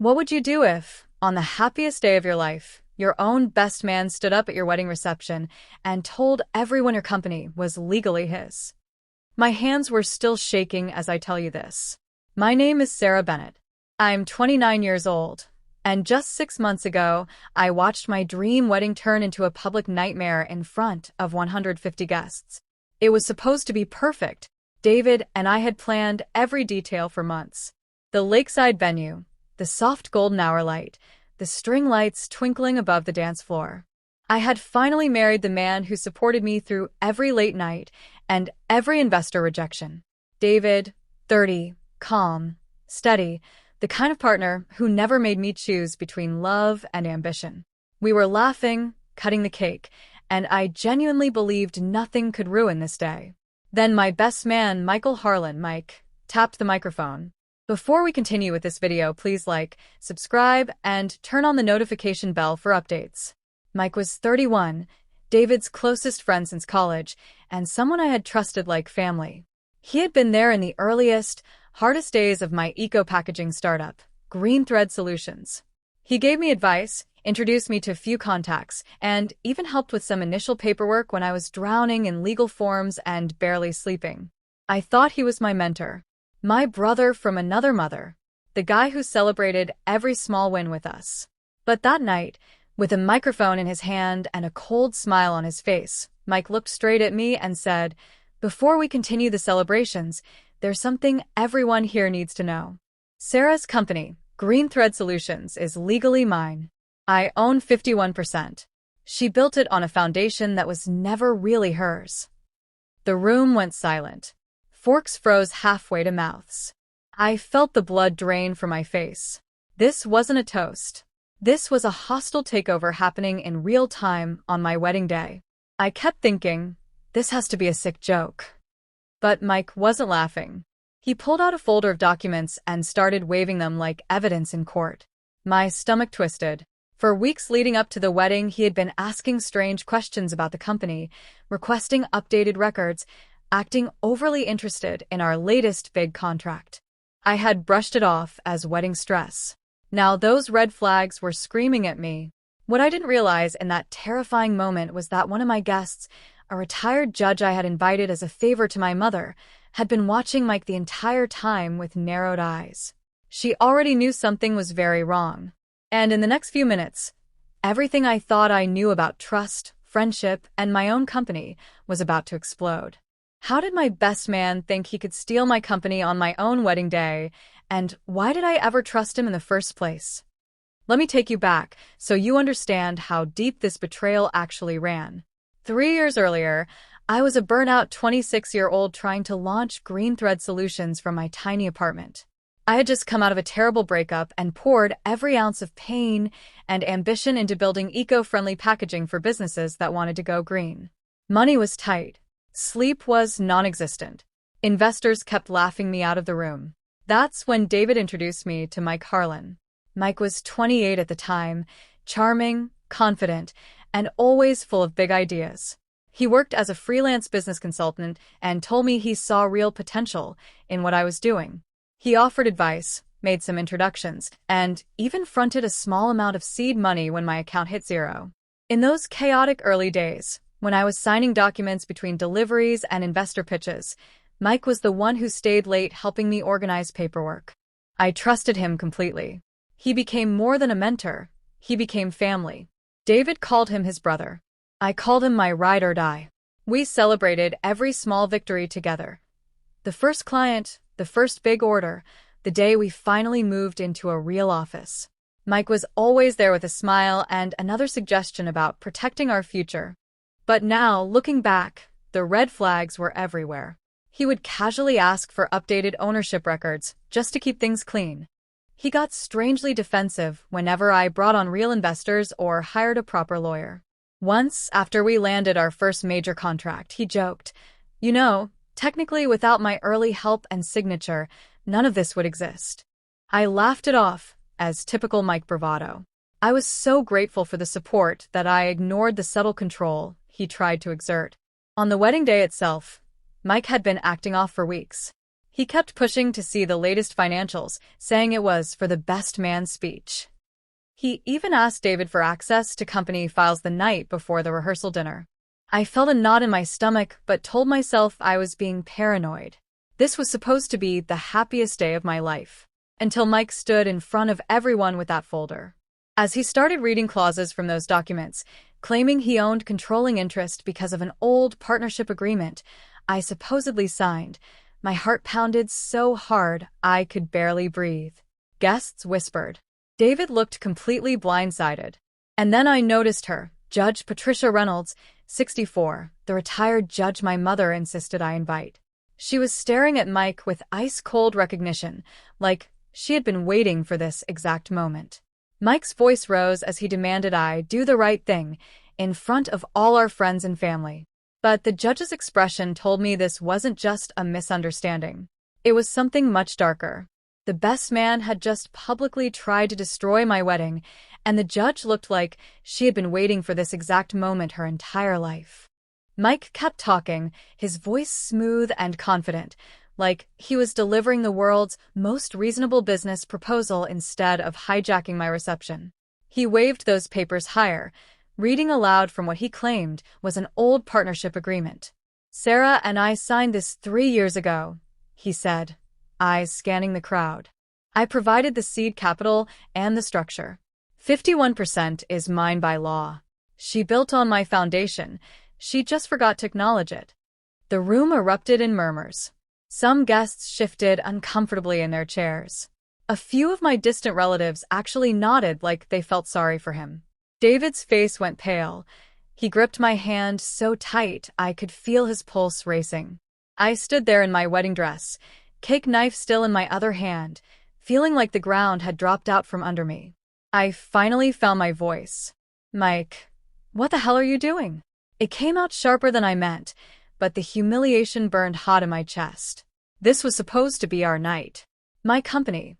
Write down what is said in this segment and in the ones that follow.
What would you do if, on the happiest day of your life, your own best man stood up at your wedding reception and told everyone your company was legally his? My hands were still shaking as I tell you this. My name is Sarah Bennett. I'm 29 years old, and just 6 months ago, I watched my dream wedding turn into a public nightmare in front of 150 guests. It was supposed to be perfect. David and I had planned every detail for months. The lakeside venue, the soft golden hour light, the string lights twinkling above the dance floor. I had finally married the man who supported me through every late night and every investor rejection. David, 30, calm, steady, the kind of partner who never made me choose between love and ambition. We were laughing, cutting the cake, and I genuinely believed nothing could ruin this day. Then my best man, Mike, tapped the microphone. Before we continue with this video, please like, subscribe, and turn on the notification bell for updates. Mike was 31, David's closest friend since college, and someone I had trusted like family. He had been there in the earliest, hardest days of my eco-packaging startup, Green Thread Solutions. He gave me advice, introduced me to a few contacts, and even helped with some initial paperwork when I was drowning in legal forms and barely sleeping. I thought he was my mentor. My brother from another mother, the guy who celebrated every small win with us. But that night, with a microphone in his hand and a cold smile on his face, Mike looked straight at me and said, "Before we continue the celebrations, there's something everyone here needs to know. Sarah's company, Green Thread Solutions, is legally mine. I own 51%. She built it on a foundation that was never really hers." The room went silent. Forks froze halfway to mouths. I felt the blood drain from my face. This wasn't a toast. This was a hostile takeover happening in real time on my wedding day. I kept thinking, this has to be a sick joke. But Mike wasn't laughing. He pulled out a folder of documents and started waving them like evidence in court. My stomach twisted. For weeks leading up to the wedding, he had been asking strange questions about the company, requesting updated records, acting overly interested in our latest big contract. I had brushed it off as wedding stress. Now those red flags were screaming at me. What I didn't realize in that terrifying moment was that one of my guests, a retired judge I had invited as a favor to my mother, had been watching Mike the entire time with narrowed eyes. She already knew something was very wrong. And in the next few minutes, everything I thought I knew about trust, friendship, and my own company was about to explode. How did my best man think he could steal my company on my own wedding day, and why did I ever trust him in the first place? Let me take you back so you understand how deep this betrayal actually ran. 3 years earlier, I was a burnout 26-year-old trying to launch Green Thread Solutions from my tiny apartment. I had just come out of a terrible breakup and poured every ounce of pain and ambition into building eco-friendly packaging for businesses that wanted to go green. Money was tight. Sleep was non-existent. Investors kept laughing me out of the room. That's when David introduced me to Mike. Mike was 28 at the time, charming, confident, and always full of big ideas. He worked as a freelance business consultant and told me he saw real potential in what I was doing. He offered advice, made some introductions, and even fronted a small amount of seed money when my account hit zero. In those chaotic early days, when I was signing documents between deliveries and investor pitches, Mike was the one who stayed late helping me organize paperwork. I trusted him completely. He became more than a mentor. He became family. David called him his brother. I called him my ride or die. We celebrated every small victory together. The first client, the first big order, the day we finally moved into a real office. Mike was always there with a smile and another suggestion about protecting our future. But now, looking back, the red flags were everywhere. He would casually ask for updated ownership records, just to keep things clean. He got strangely defensive whenever I brought on real investors or hired a proper lawyer. Once, after we landed our first major contract, he joked, "You know, technically without my early help and signature, none of this would exist." I laughed it off, as typical Mike bravado. I was so grateful for the support that I ignored the subtle control he tried to exert. On the wedding day itself, Mike had been acting off for weeks. He kept pushing to see the latest financials, saying it was for the best man speech. He even asked David for access to company files the night before the rehearsal dinner. I felt a knot in my stomach, but told myself I was being paranoid. This was supposed to be the happiest day of my life, until Mike stood in front of everyone with that folder. As he started reading clauses from those documents, claiming he owned controlling interest because of an old partnership agreement I supposedly signed, my heart pounded so hard I could barely breathe. Guests whispered. David looked completely blindsided. And then I noticed her, Judge Patricia Reynolds, 64, the retired judge my mother insisted I invite. She was staring at Mike with ice-cold recognition, like she had been waiting for this exact moment. Mike's voice rose as he demanded I do the right thing, in front of all our friends and family. But the judge's expression told me this wasn't just a misunderstanding. It was something much darker. The best man had just publicly tried to destroy my wedding, and the judge looked like she had been waiting for this exact moment her entire life. Mike kept talking, his voice smooth and confident, like he was delivering the world's most reasonable business proposal instead of hijacking my reception. He waved those papers higher, reading aloud from what he claimed was an old partnership agreement. Sarah and I signed this 3 years ago, he said, eyes scanning the crowd. I provided the seed capital and the structure. 51% is mine by law. She built on my foundation. She just forgot to acknowledge it. The room erupted in murmurs. Some guests shifted uncomfortably in their chairs. A few of my distant relatives actually nodded like they felt sorry for him. David's face went pale. He gripped my hand so tight I could feel his pulse racing. I stood there in my wedding dress, cake knife still in my other hand, feeling like the ground had dropped out from under me. I finally found my voice. Mike, what the hell are you doing? It came out sharper than I meant, but the humiliation burned hot in my chest. This was supposed to be our night. My company,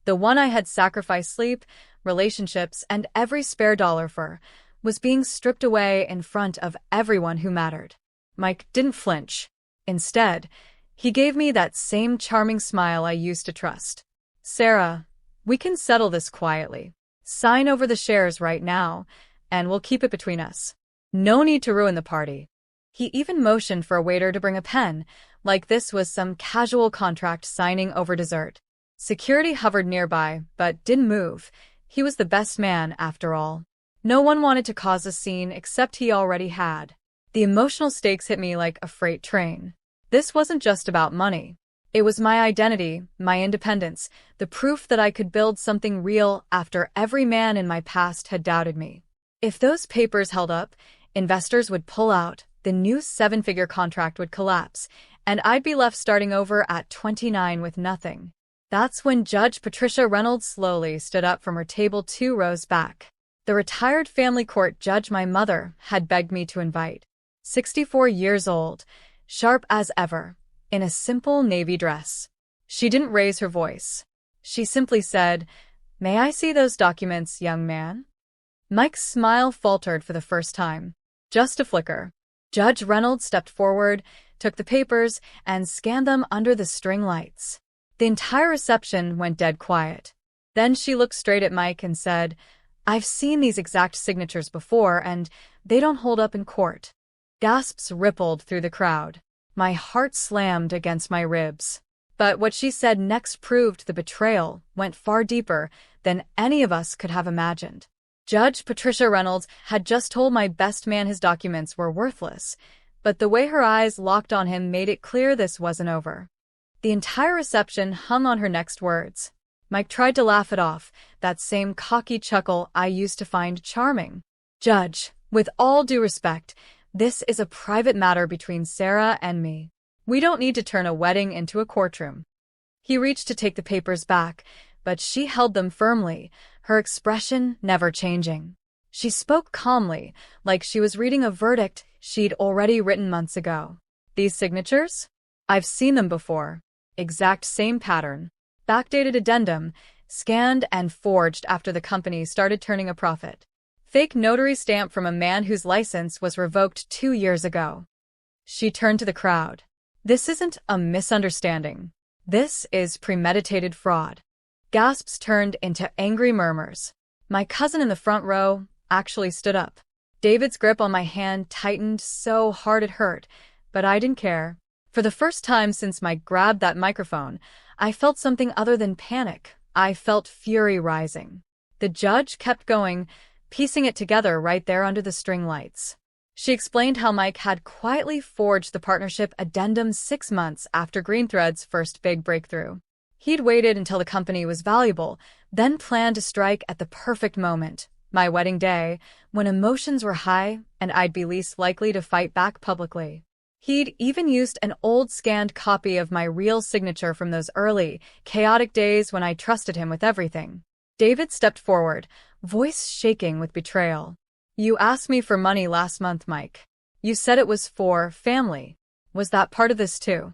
the one I had sacrificed sleep, relationships, and every spare dollar for, was being stripped away in front of everyone who mattered. Mike didn't flinch. Instead, he gave me that same charming smile I used to trust. Sarah, we can settle this quietly. Sign over the shares right now, and we'll keep it between us. No need to ruin the party. He even motioned for a waiter to bring a pen, like this was some casual contract signing over dessert. Security hovered nearby, but didn't move. He was the best man, after all. No one wanted to cause a scene except he already had. The emotional stakes hit me like a freight train. This wasn't just about money. It was my identity, my independence, the proof that I could build something real after every man in my past had doubted me. If those papers held up, investors would pull out, the new 7-figure contract would collapse, and I'd be left starting over at 29 with nothing. That's when Judge Patricia Reynolds slowly stood up from her table 2 rows back. The retired family court judge my mother had begged me to invite. 64 years old, sharp as ever, in a simple navy dress. She didn't raise her voice. She simply said, "May I see those documents, young man?" Mike's smile faltered for the first time. Just a flicker. Judge Reynolds stepped forward, took the papers, and scanned them under the string lights. The entire reception went dead quiet. Then she looked straight at Mike and said, "I've seen these exact signatures before, and they don't hold up in court." Gasps rippled through the crowd. My heart slammed against my ribs. But what she said next proved the betrayal went far deeper than any of us could have imagined. Judge Patricia Reynolds had just told my best man his documents were worthless, but the way her eyes locked on him made it clear this wasn't over. The entire reception hung on her next words. Mike tried to laugh it off, that same cocky chuckle I used to find charming. "Judge, with all due respect, this is a private matter between Sarah and me. We don't need to turn a wedding into a courtroom." He reached to take the papers back, but she held them firmly, her expression never changing. She spoke calmly, like she was reading a verdict she'd already written months ago. "These signatures? I've seen them before. Exact same pattern. Backdated addendum, scanned and forged after the company started turning a profit. Fake notary stamp from a man whose license was revoked 2 years ago." She turned to the crowd. "This isn't a misunderstanding. This is premeditated fraud. Gasps turned into angry murmurs. My cousin in the front row actually stood up. David's grip on my hand tightened so hard it hurt, but I didn't care. For the first time since Mike grabbed that microphone, I felt something other than panic. I felt fury rising. The judge kept going, piecing it together right there under the string lights. She explained how Mike had quietly forged the partnership addendum 6 months after Greenthread's first big breakthrough. He'd waited until the company was valuable, then planned to strike at the perfect moment, my wedding day, when emotions were high and I'd be least likely to fight back publicly. He'd even used an old scanned copy of my real signature from those early, chaotic days when I trusted him with everything. David stepped forward, voice shaking with betrayal. "You asked me for money last month, Mike. You said it was for family. Was that part of this too?"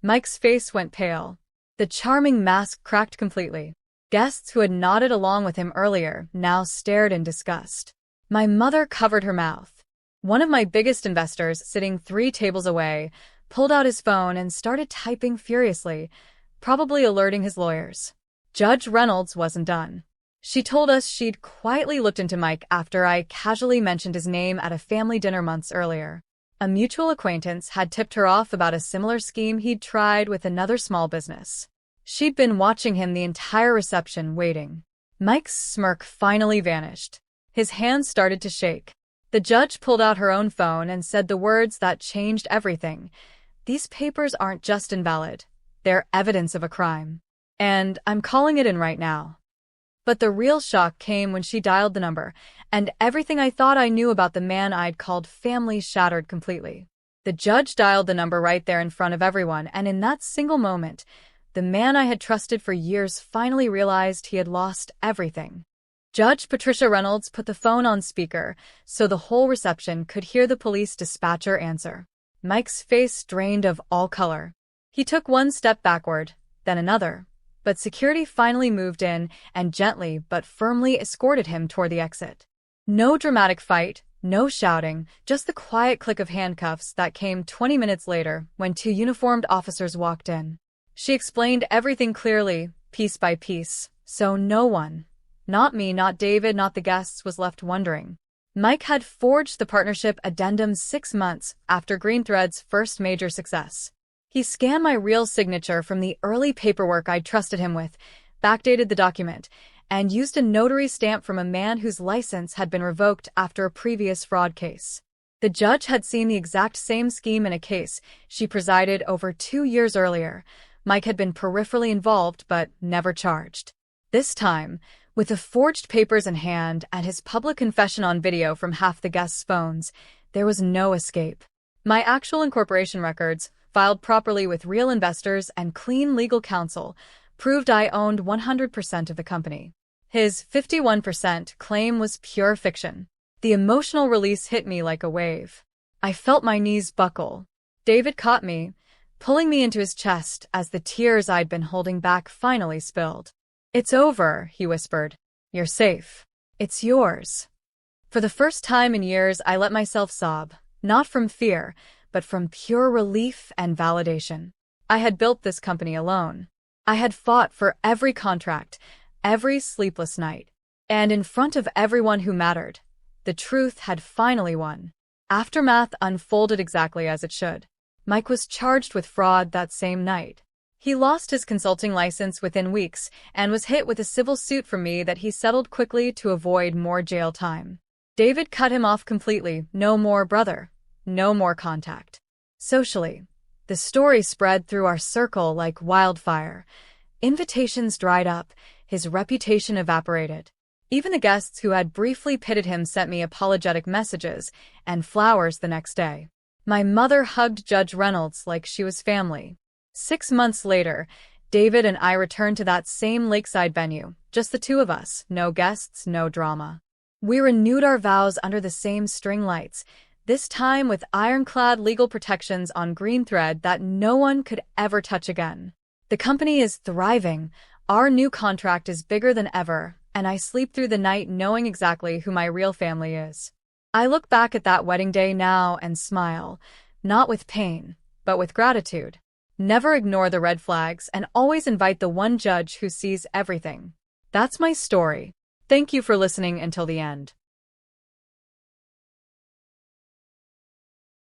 Mike's face went pale. The charming mask cracked completely. Guests who had nodded along with him earlier now stared in disgust. My mother covered her mouth. One of my biggest investors, sitting 3 tables away, pulled out his phone and started typing furiously, probably alerting his lawyers. Judge Reynolds wasn't done. She told us she'd quietly looked into Mike after I casually mentioned his name at a family dinner months earlier. A mutual acquaintance had tipped her off about a similar scheme he'd tried with another small business. She'd been watching him the entire reception, waiting. Mike's smirk finally vanished. His hands started to shake. The judge pulled out her own phone and said the words that changed everything. "These papers aren't just invalid. They're evidence of a crime. And I'm calling it in right now." But the real shock came when she dialed the number, and everything I thought I knew about the man I'd called family shattered completely. The judge dialed the number right there in front of everyone, and in that single moment, the man I had trusted for years finally realized he had lost everything. Judge Patricia Reynolds put the phone on speaker so the whole reception could hear the police dispatcher answer. Mike's face drained of all color. He took one step backward, then another. But security finally moved in and gently but firmly escorted him toward the exit. No dramatic fight, no shouting, just the quiet click of handcuffs that came 20 minutes later when 2 uniformed officers walked in. She explained everything clearly, piece by piece, so no one, not me, not David, not the guests, was left wondering. Mike had forged the partnership addendum 6 months after Greenthread's first major success. He scanned my real signature from the early paperwork I'd trusted him with, backdated the document, and used a notary stamp from a man whose license had been revoked after a previous fraud case. The judge had seen the exact same scheme in a case she presided over 2 years earlier. Mike had been peripherally involved but never charged. This time, with the forged papers in hand and his public confession on video from half the guests' phones, there was no escape. My actual incorporation records, filed properly with real investors and clean legal counsel, proved I owned 100% of the company. His 51% claim was pure fiction. The emotional release hit me like a wave. I felt my knees buckle. David caught me, pulling me into his chest as the tears I'd been holding back finally spilled. "It's over," he whispered. "You're safe. It's yours." For the first time in years, I let myself sob, not from fear, but from pure relief and validation. I had built this company alone. I had fought for every contract, every sleepless night. And in front of everyone who mattered, the truth had finally won. Aftermath unfolded exactly as it should. Mike was charged with fraud that same night. He lost his consulting license within weeks and was hit with a civil suit from me that he settled quickly to avoid more jail time. David cut him off completely. No more brother. No more contact. Socially, the story spread through our circle like wildfire. Invitations dried up, his reputation evaporated. Even the guests who had briefly pitied him sent me apologetic messages and flowers the next day. My mother hugged Judge Reynolds like she was family. 6 months later, David and I returned to that same lakeside venue, just the 2 of us, no guests, no drama. We renewed our vows under the same string lights, this time with ironclad legal protections on Greenthread that no one could ever touch again. The company is thriving, our new contract is bigger than ever, and I sleep through the night knowing exactly who my real family is. I look back at that wedding day now and smile, not with pain, but with gratitude. Never ignore the red flags and always invite the one judge who sees everything. That's my story. Thank you for listening until the end.